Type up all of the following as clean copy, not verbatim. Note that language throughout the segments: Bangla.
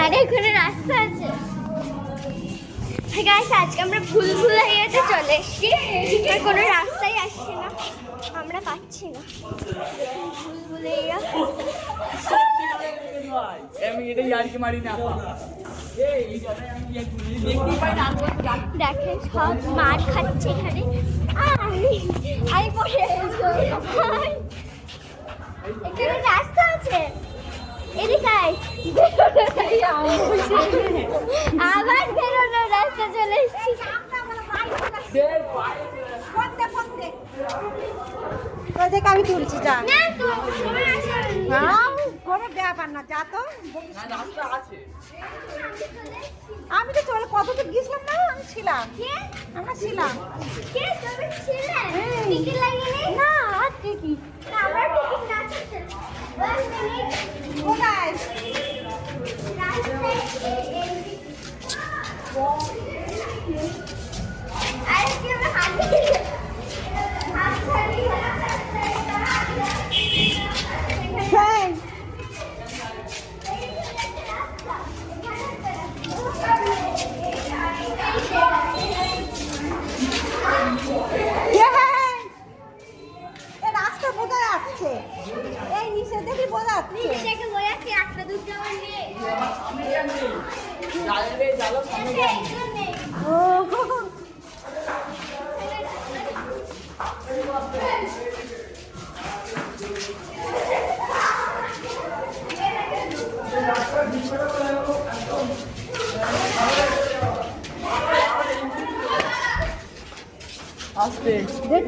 আরে এখানে রাস্তা আছে। আজকে আমরা ভুলভুলাইয়াতে চলে এসেছি, আর কোনো রাস্তাই আসছে না, আমরা পাচ্ছি না ভুলভুলাইয়া। দেখেন সব মার খাচ্ছে এখানে। আমি পড়ে এখানে রাস্তা আছে, এদিকে আবার বেরোনোর রাস্তা চলে এসেছি। আমি তুলছি যা, কোনো ব্যাপার না, যা তো। আমি তো চলে কত তো গেছিলাম না, আমি ছিলাম, আমরা ছিলাম না টিকিট কোথায় রাস্তা বোঝা যাচ্ছে, এই নিচে দেখি বোঝা যাচ্ছে।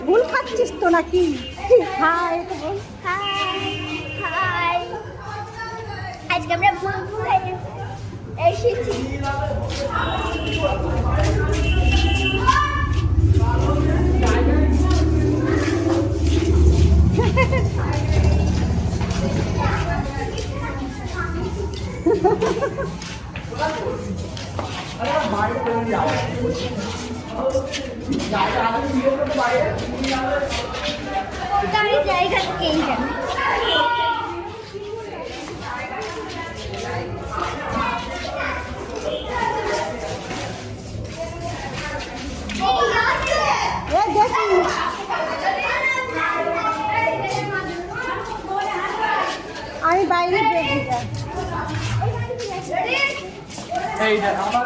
ঢুল খাচ্ছিস তো নাকি? হাই হাই, আজকে আমরা ভুলভুলাইয়া এসেছি। জায়গা থেকেই যাবে। আমি বাইরে এইটা আমার